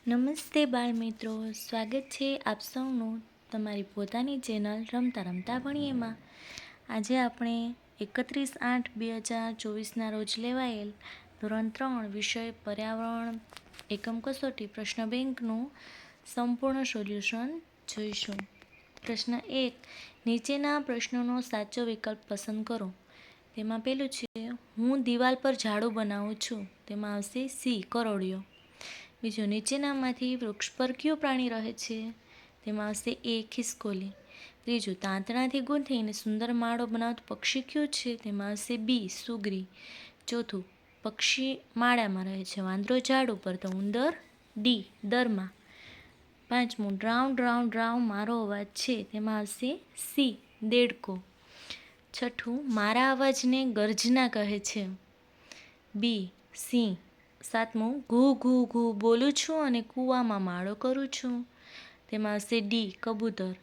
નમસ્તે બાળ મિત્રો, સ્વાગત છે આપ સૌનું તમારી પોતાની ચેનલ રમતા રમતા ભણીએમાં. આજે આપણે 31/8/2024ના રોજ લેવાયેલ ધોરણ 3 વિષય પર્યાવરણ એકમ કસોટી પ્રશ્ન બેંકનું સંપૂર્ણ સોલ્યુશન જોઈશું. પ્રશ્ન 1. નીચેના પ્રશ્નોનો સાચો વિકલ્પ પસંદ કરો. તેમાં પેલું છે, હું દિવાલ પર ઝાડુ બનાવું છું. તેમાં આવશે સી, કરોળિયો. બીજું, નીચેનામાંથી વૃક્ષ પર કયું પ્રાણી રહે છે? તેમાં આવશે એ, ખિસકોલી. ત્રીજું, તાંતણાથી ગૂંથીને સુંદર માળો બનાવતું પક્ષી કયું છે? તેમાં આવશે બી, સુગરી. ચોથું, પક્ષી માળામાં રહે છે, વાંદરો ઝાડ ઉપર, તો ઉંદર ડી, દરમાં. પાંચમું, ડ્રાઉં ડ્રાઉં ડ્રાઉં મારો અવાજ છે. તેમાં આવશે સી, દેડકો. છઠ્ઠું, મારા અવાજને ગર્જના કહે છે. બી, સિંહ. સાતમું, ઘૂ ઘૂ ઘૂ બોલું છું અને કૂવામાં માળો કરું છું. તેમાં આવશે ડી, કબૂતર.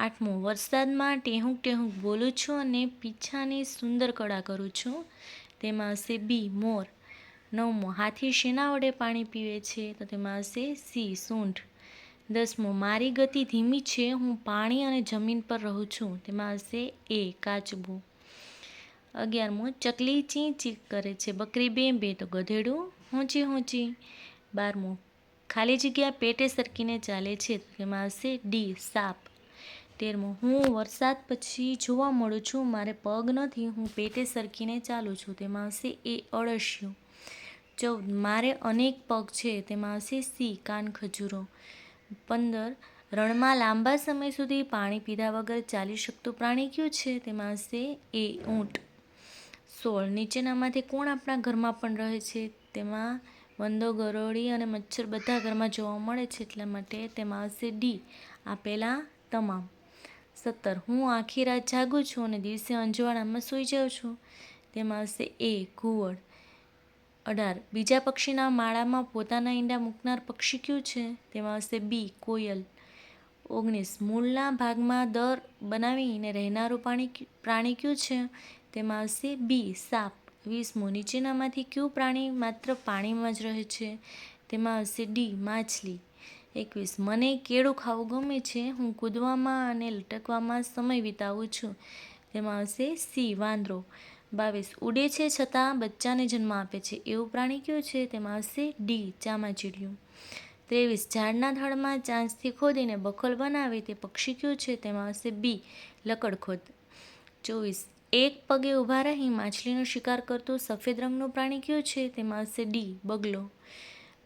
આઠમું, વરસાદમાં ટેહુંક ટેહુંક બોલું છું અને પીંછાની સુંદર કળા કરું છું. તેમાં આવશે બી, મોર. નવમું, હાથી શેના વડે પાણી પીવે છે? તો તેમાં આવશે સી, સૂંઢ. દસમું, મારી ગતિ ધીમી છે, હું પાણી અને જમીન પર રહું છું. તેમાં આવશે એ, કાચબો. 11મું, ચકલી ચી ચી કરે છે, બકરી બે બે, તો ગધેડું ઊંચી ઊંચી. 12મું, ખાલી જગ્યા પેટે સરકીને ચાલે છે. તેમાં આવશે ડી, સાપ. 13મું, હું વરસાદ પછી જોવા મળું છું, મારે પગ નથી, હું પેટે સરકીને ચાલું છું. તેમાં આવશે એ, અળસિયું. 14, મારે અનેક પગ છે. તેમાં આવશે સી, કાન ખજૂરો. 15, રણમાં લાંબા સમય સુધી પાણી પીધા વગર ચાલી શકતું પ્રાણી કયું છે? તેમાં આવશે એ, ઊંટ. 16, નીચેનામાંથી કોણ આપણા ઘરમાં પણ રહે છે? તેમાં વંદો, ગરોળી અને મચ્છર બધા ઘરમાં જોવા મળે છે, એટલા માટે તેમાં આવશે ડી, આપેલા તમામ. 17, હું આખી રાત જાગું છું અને દિવસે અંજવાળામાં સૂઈ જાઉં છું. તેમાં આવશે એ, ઘુવડ. 18, બીજા પક્ષીના માળામાં પોતાના ઈંડા મૂકનાર પક્ષી કયું છે? તેમાં આવશે બી, કોયલ. 19, મૂળના ભાગમાં દર બનાવીને રહેનારું પ્રાણી કયું છે? તેમાં આવશે બી, સાપ. 20મું, નીચેનામાંથી કયું પ્રાણી માત્ર પાણીમાં જ રહે છે? તેમાં આવશે ડી, માછલી. 21, મને કેળું ખાવું ગમે છે, હું કૂદવામાં અને લટકવામાં સમય વિતાવું છું. તેમાં આવશે સી, વાંદરો. 22, ઉડે છે છતાં બચ્ચાને જન્મ આપે છે એવું પ્રાણી કયું છે? તેમાં આવશે ડી, ચામાચીડિયું. 23, ઝાડના થડમાં ચાંચથી ખોદીને બખોલ બનાવે તે પક્ષી કયું છે? તેમાં આવશે બી, લકડખોદ. 24, એક પગે ઊભા રહી માછલીનો શિકાર કરતું સફેદ રંગનું પ્રાણી કયું છે? તેમાં આવશે ડી, બગલો.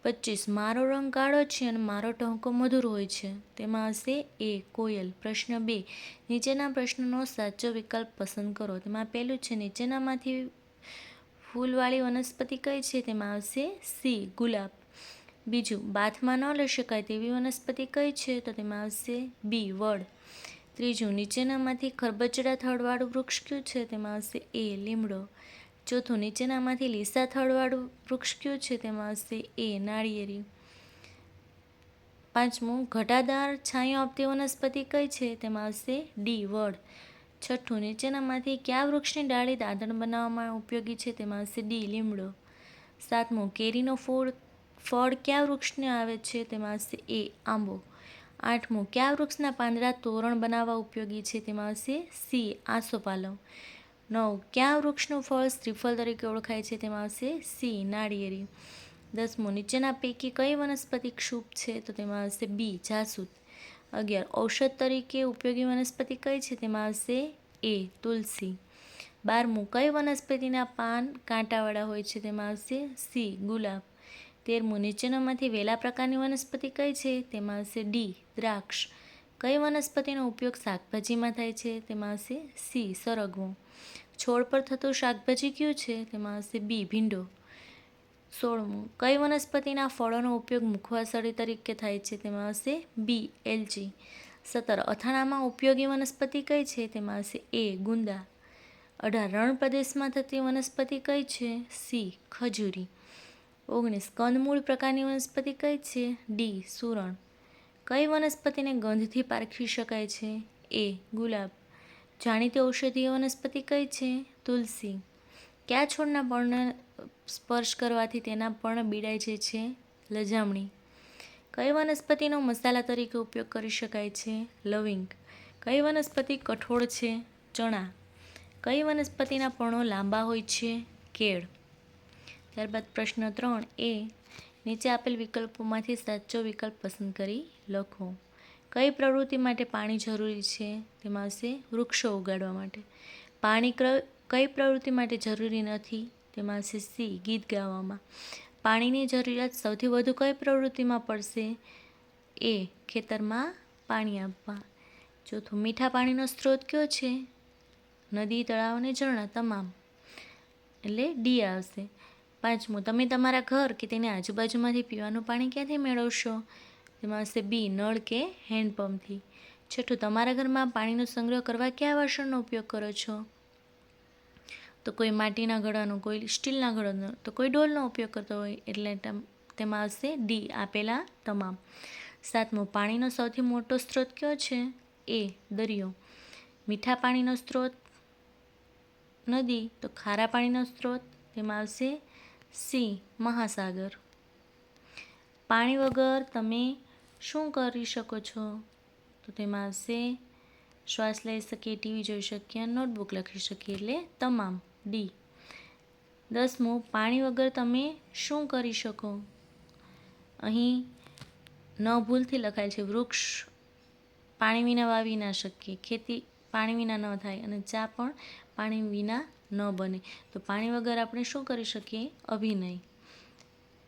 25, મારો રંગ કાળો છે અને મારો ટહુકો મધુર હોય છે. તેમાં આવશે એ, કોયલ. પ્રશ્ન 2, નીચેના પ્રશ્નનો સાચો વિકલ્પ પસંદ કરો. તેમાં પહેલું છે, નીચેનામાંથી ફૂલવાળી વનસ્પતિ કઈ છે? તેમાં આવશે સી, ગુલાબ. બીજું, બાથમાં ન લઈ શકાય તેવી વનસ્પતિ કઈ છે? તો તેમાં આવશે બી, વડ. ત્રીજું, નીચેનામાંથી ખરબચડા થડવાળું વૃક્ષ કયું છે? તેમાં આવશે એ, લીમડો. ચોથું, નીચેનામાંથી લીસા થડવાળું વૃક્ષ કયું છે? તેમાં આવશે એ, નાળિયેરી. પાંચમું, ઘટાદાર છાંયો આપતી વનસ્પતિ કઈ છે? તેમાં આવશે ડી, વડ. છઠ્ઠું, નીચેનામાંથી કયા વૃક્ષની ડાળી દાંતણ બનાવવામાં ઉપયોગી છે? તેમાં આવશે ડી, લીમડો. સાતમું, કેરીનો ફળ કયા વૃક્ષને આવે છે? તેમાં આવશે એ, આંબો. આઠમું, કયા વૃક્ષના પાંદડા તોરણ બનાવવા ઉપયોગી છે? તેમાં આવશે સી, આસોપાલવ. 9, કયા વૃક્ષનું ફળ શ્રીફળ તરીકે ઓળખાય છે? તેમાં આવશે સી, નાળિયેરી. 10મું, નીચેના પૈકી કઈ વનસ્પતિ ક્ષુપ છે? તો તેમાં આવશે બી, જાસૂદ. 11, ઔષધ તરીકે ઉપયોગી વનસ્પતિ કઈ છે? તેમાં આવશે એ, તુલસી. 12મું, કઈ વનસ્પતિના પાન કાંટાવાળા હોય છે? તેમાં આવશે સી, ગુલાબ. 13મું, નીચેનામાંથી વેલા પ્રકારની વનસ્પતિ કઈ છે? તેમાં આવશે ડી, દ્રાક્ષ. કઈ વનસ્પતિનો ઉપયોગ શાકભાજીમાં થાય છે? તેમાં આવશે સી, સરગવો. છોડ પર થતું શાકભાજી કયું છે? તેમાં આવશે બી, ભીંડો. 16મું, કઈ વનસ્પતિના ફળોનો ઉપયોગ મુખવાસળી તરીકે થાય છે? તેમાં આવશે બી, એલચી. 17, અથાણામાં ઉપયોગી વનસ્પતિ કઈ છે? તેમાં આવશે એ, ગુંદા. 18, રણ પ્રદેશમાં થતી વનસ્પતિ કઈ છે? સી, ખજૂરી. 19, કંદમૂળ પ્રકારની વનસ્પતિ કઈ છે? ડી, સુરણ. કઈ વનસ્પતિને ગંધથી પારખી શકાય છે? એ, ગુલાબ. જાણીતી ઔષધીય વનસ્પતિ કઈ છે? તુલસી. કયા છોડના પર્ણને સ્પર્શ કરવાથી તેના પર્ણ બીડાઈ જાય છે? લજામણી. કઈ વનસ્પતિનો મસાલા તરીકે ઉપયોગ કરી શકાય છે? લવિંગ. કઈ વનસ્પતિ કઠોળ છે? ચણા. કઈ વનસ્પતિના પર્ણો લાંબા હોય છે? કેળ. ત્યારબાદ પ્રશ્ન 3 એ, નીચે આપેલ વિકલ્પોમાંથી સાચો વિકલ્પ પસંદ કરી લખો. કઈ પ્રવૃત્તિ માટે પાણી જરૂરી છે? તેમાં આવશે વૃક્ષો ઉગાડવા માટે. પાણી કઈ પ્રવૃત્તિ માટે જરૂરી નથી? તેમાં આવશે સી, ગીત ગાવામાં. પાણીની જરૂરિયાત સૌથી વધુ કઈ પ્રવૃત્તિમાં પડશે? એ, ખેતરમાં પાણી આપવા. ચોથું, મીઠા પાણીનો સ્ત્રોત કયો છે? નદી, તળાવ અને ઝરણા તમામ, એટલે ડી આવશે. પાંચમું, તમે તમારા ઘર કે તેની આજુબાજુમાંથી પીવાનું પાણી ક્યાંથી મેળવશો? તેમાં આવશે બી, નળ કે હેન્ડપંપથી. છઠ્ઠું, તમારા ઘરમાં પાણીનો સંગ્રહ કરવા કયા વાસણનો ઉપયોગ કરો છો? તો કોઈ માટીના ઘડાનો, કોઈ સ્ટીલના ઘડાનો, તો કોઈ ડોલનો ઉપયોગ કરતો હોય, એટલે તેમાં આવશે ડી, આપેલા તમામ. સાતમું, પાણીનો સૌથી મોટો સ્ત્રોત કયો છે? એ, દરિયો. મીઠા પાણીનો સ્ત્રોત નદી, તો ખારા પાણીનો સ્ત્રોત તેમાં આવશે સી, મહાસાગર. પાણી વગર તમે શું કરી શકો છો? તો તેમાં આવશે શ્વાસ લઈ શકીએ, ટીવી જોઈ શકીએ, નોટબુક લખી શકીએ, એટલે તમામ, ડી. 10મું, પાણી વગર તમે શું કરી શકો? અહીં ન ભૂલથી લખાય છે, વૃક્ષ પાણી વિના વાવી ના શકીએ, ખેતી પાણી વિના ન થાય, અને ચા પણ પાણી વિના ન બને. તો પાણી વગર આપણે શું કરી શકીએ? અભિનય.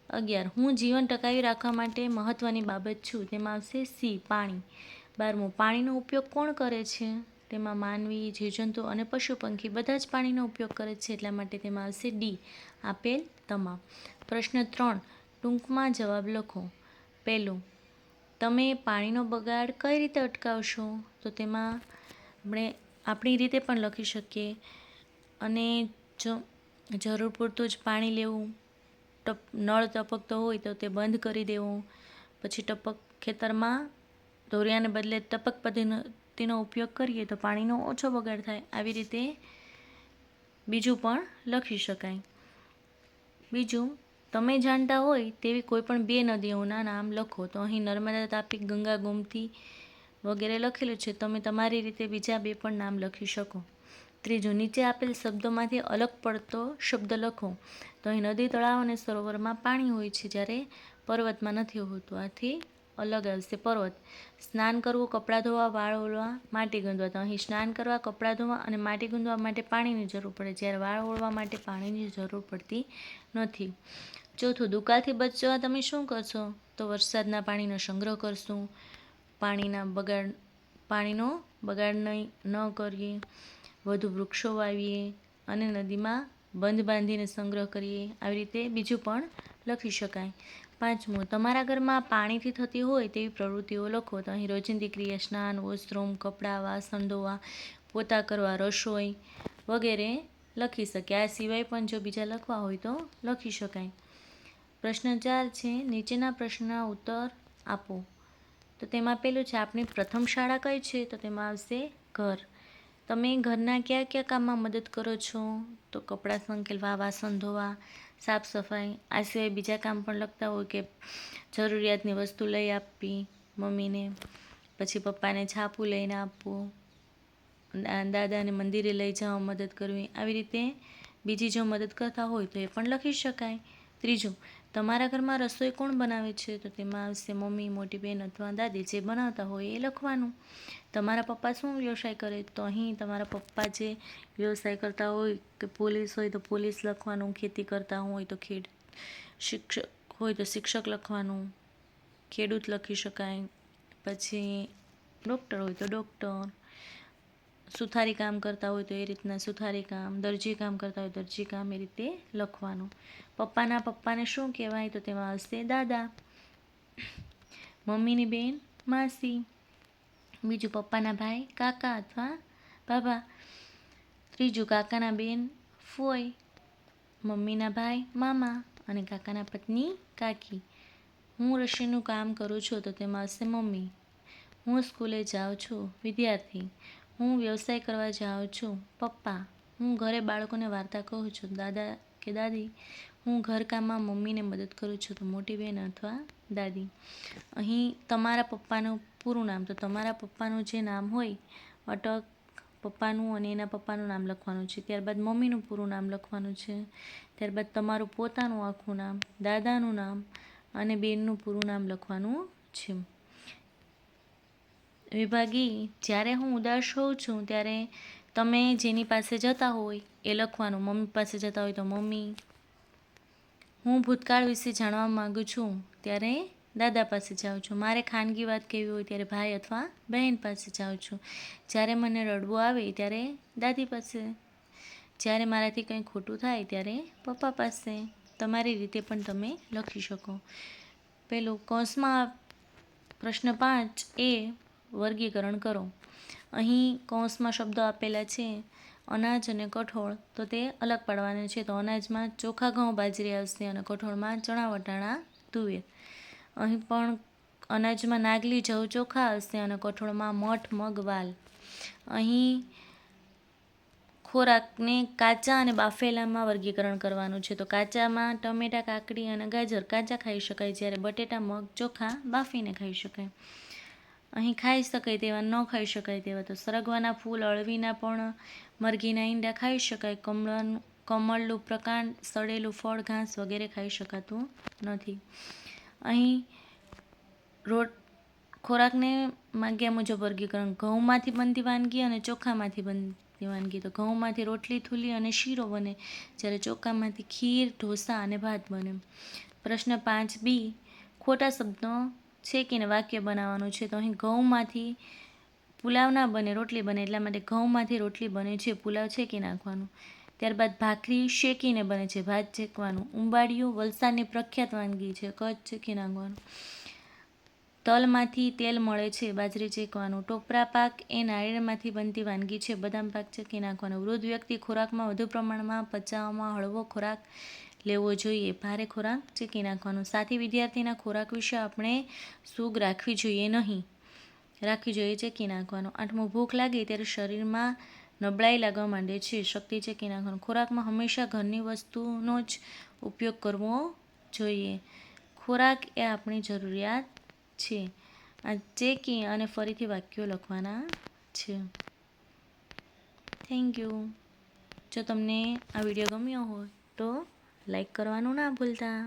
11, હું જીવન ટકાવી રાખવા માટે મહત્વની બાબત છું. તેમાં આવશે સી, પાણી. 12મું, પાણીનો ઉપયોગ કોણ કરે છે? તેમાં માનવી, જીવજંતુ અને પશુ પંખી બધા જ પાણીનો ઉપયોગ કરે છે, એટલા માટે તેમાં આવશે ડી, આપેલ તમામ. પ્રશ્ન 3, ટૂંકમાં જવાબ લખો. પહેલું, તમે પાણીનો બગાડ કઈ રીતે અટકાવશો? તો તેમાં આપણે આપણી રીતે પણ લખી શકીએ, અને જો જરૂર પૂરતું જ પાણી લેવું, નળ ટપકતો હોય તો તે બંધ કરી દેવું, પછી ખેતરમાં ધોરિયાને બદલે ટપક પદ્ધતિનો ઉપયોગ કરીએ તો પાણીનો ઓછો બગાડ થાય. આવી રીતે બીજું પણ લખી શકાય. બીજું, તમે જાણતા હોય તેવી કોઈ પણ 2 નદીઓના નામ લખો. તો અહીં નર્મદા, તાપી, ગંગા, ગોમતી વગેરે લખેલું છે. તમે તમારી રીતે બીજા 2 પણ નામ લખી શકો. ત્રીજું, નીચે આપેલ શબ્દોમાંથી અલગ પડતો શબ્દ લખો. તો અહીં નદી, તળાવ અને સરોવરમાં પાણી હોય છે, જ્યારે પર્વતમાં નથી હોતું. આથી અલગ આવશે પર્વત. સ્નાન કરવું, કપડાં ધોવા, વાળ ઓળવા, માટી ગૂંથવા. તો અહીં સ્નાન કરવા, કપડાં ધોવા અને માટી ગૂંથવા માટે પાણીની જરૂર પડે, જ્યારે વાળ ઓળવા માટે પાણીની જરૂર પડતી નથી. ચોથું, દુકાળથી બચવા તમે શું કરશો? તો વરસાદના પાણીનો સંગ્રહ કરશું, પાણીનો બગાડ ન કરીએ, વધુ વૃક્ષો વાવીએ અને નદીમાં બંધ બાંધીને સંગ્રહ કરીએ. આવી રીતે બીજું પણ લખી શકાય. 5મું, તમારા ઘરમાં પાણીથી થતી હોય તેવી પ્રવૃત્તિઓ લખો. તો અહીં રોજિંદી ક્રિયા, સ્નાન, વોશરૂમ, કપડાં, વાસણ ધોવા, પોતા કરવા, રસોઈ વગેરે લખી શકીએ. આ સિવાય પણ જો બીજા લખવા હોય તો લખી શકાય. પ્રશ્ન 4 છે, નીચેના પ્રશ્નના ઉત્તર આપો. તો તેમાં પેલું છે, આપણી પ્રથમ શાળા કઈ છે? તો તેમાં આવશે ઘર. તમે ઘરના કયા કયા કામમાં મદદ કરો છો? તો કપડાં સંકેલવા, વાસણ ધોવા, સાફ સફાઈ. આ સિવાય બીજા કામ પણ લખતા હોય કે જરૂરિયાતની વસ્તુ લઈ આપવી મમ્મીને, પછી પપ્પાને છાપું લઈને આપવું, દાદાને મંદિરે લઈ જવા મદદ કરવી. આવી રીતે બીજી જો મદદ કરતા હોય તો એ પણ લખી શકાય. ત્રીજું, તમારા ઘરમાં રસોઈ કોણ બનાવે છે? તો તેમાં આવશે મમ્મી, મોટી બહેન અથવા દાદી. જે બનાવતા હોય એ લખવાનું. તમારા પપ્પા શું વ્યવસાય કરે? તો અહીં તમારા પપ્પા જે વ્યવસાય કરતા હોય, કે પોલીસ હોય તો પોલીસ લખવાનું, ખેતી કરતા હોય તો શિક્ષક હોય તો શિક્ષક લખવાનું, ખેડૂત લખી શકાય. પછી ડૉક્ટર હોય તો ડૉક્ટર, સુથારી કામ કરતા હોય તો એ રીતના સુથારી કામ, દરજી કામ કરતા હોય દરજી કામ, એ રીતે લખવાનું. પપ્પાના પપ્પાને શું કહેવાય? તો તેમાં આવશે દાદા. મમ્મીની બેન માસી. બીજું, પપ્પાના ભાઈ કાકા અથવા બાબા. ત્રીજું, કાકાના બેન ફોઈ, મમ્મીના ભાઈ મામા અને કાકાના પત્ની કાકી. હું રસોઈનું કામ કરું છું. તો તેમાં આવશે મમ્મી. હું સ્કૂલે જાઉં છું, વિદ્યાર્થી. હું વ્યવસાય કરવા જાઉં છું, પપ્પા. હું ઘરે બાળકોને વાર્તા કહું છું, દાદા કે દાદી. હું ઘરકામમાં મમ્મીને મદદ કરું છું, તો મોટી બહેન અથવા દાદી. અહીં તમારા પપ્પાનું પૂરું નામ, તો તમારા પપ્પાનું જે નામ હોય અટક પપ્પાનું અને એના પપ્પાનું નામ લખવાનું છે. ત્યારબાદ મમ્મીનું પૂરું નામ લખવાનું છે. ત્યારબાદ તમારું પોતાનું આખું નામ, દાદાનું નામ અને બેનનું પૂરું નામ લખવાનું છે. વિભાગી, જ્યારે હું ઉદાસ હોઉં છું ત્યારે તમે જેની પાસે જતા હોય એ લખવાનું. મમ્મી પાસે જતા હોય તો મમ્મી. હું ભૂતકાળ વિશે જાણવા માગું છું ત્યારે દાદા પાસે જાઉં છું. મારે ખાનગી વાત કહેવી હોય ત્યારે ભાઈ અથવા બહેન પાસે જાઉં છું. જ્યારે મને રડવું આવે ત્યારે દાદી પાસે. જ્યારે મારાથી કંઈ ખોટું થાય ત્યારે પપ્પા પાસે. તમારી રીતે પણ તમે લખી શકો. પેલું કૌંસમાં પ્રશ્ન 5 એ વર્ગીકરણ કરો. અહીં કૌંસમાં શબ્દો આપેલા છે અનાજ અને કઠોળ, તો તે અલગ પાડવાના છે. તો અનાજમાં ચોખા, ઘઉં, બાજરી આવશે અને કઠોળમાં ચણા, વટાણા, તુવેર. અહીં પણ અનાજમાં નાગલી, જવ, ચોખા આવશે અને કઠોળમાં મઠ, મગ, વાલ. અહીં ખોરાકને કાચા અને બાફેલામાં વર્ગીકરણ કરવાનું છે. તો કાચામાં ટમેટા, કાકડી અને ગાજર કાચા ખાઈ શકાય, જ્યારે બટેટા, મગ, ચોખા બાફીને ખાઈ શકાય. અહીં ખાઈ શકાય તેવા, ન ખાઈ શકાય તેવા, તો સરગવાના ફૂલ, અળવીના પણ, મરઘીના ઈંડા ખાઈ શકાય. કમળનું પ્રકાંડ, સડેલું ફળ, ઘાસ વગેરે ખાઈ શકાતું નથી. અહીં ખોરાકને માગ્યા મુજબ વર્ગીકરણ. ઘઉંમાંથી બનતી વાનગી અને ચોખામાંથી બનતી વાનગી. તો ઘઉંમાંથી રોટલી, થૂલી અને શીરો બને, જ્યારે ચોખામાંથી ખીર, ઢોસા અને ભાત બને. પ્રશ્ન 5B, ખોટા શબ્દો છેકીને વાક્ય બનાવવાનું છે. તો અહીં ઘઉંમાંથી પુલાવ ના બને, રોટલી બને, એટલા માટે ઘઉંમાંથી રોટલી બને છે, પુલાવ છેકી નાખવાનું. ત્યારબાદ ભાખરી શેકીને બને છે, ભાત છેકવાનું. ઉંબાડિયું વલસાડની પ્રખ્યાત વાનગી છે, કચ્છ છેકી નાખવાનું. તલમાંથી તેલ મળે છે, બાજરી છેકવાનું. ટોપરા પાક એ નાળિયેરમાંથી બનતી વાનગી છે, બદામ પાક છેકી નાખવાનો. વૃદ્ધ વ્યક્તિ ખોરાકમાં વધુ પ્રમાણમાં પચાવવામાં હળવો ખોરાક લેવો જોઈએ, ભારે ખોરાક છેકી નાખવાનો. સાથી વિદ્યાર્થીના ખોરાક વિશે આપણે સૂગ રાખવી જોઈએ નહીં, રાખવી જોઈએ છેકી નાખવાનો. 8મો, ભૂખ લાગે ત્યારે શરીરમાં નબળાઈ લાગવા માંડે છે, શક્તિ છેકી નાખવાનો. ખોરાકમાં હંમેશા ઘરની વસ્તુનો જ ઉપયોગ કરવો જોઈએ. ખોરાક એ આપણી જરૂરિયાત છે. આ ચેકી અને ફરીથી વાક્યો લખવાના છે. Thank you. જો તમને આ વિડીયો ગમ્યો હોય તો લાઈક કરવાનું ના ભૂલતા.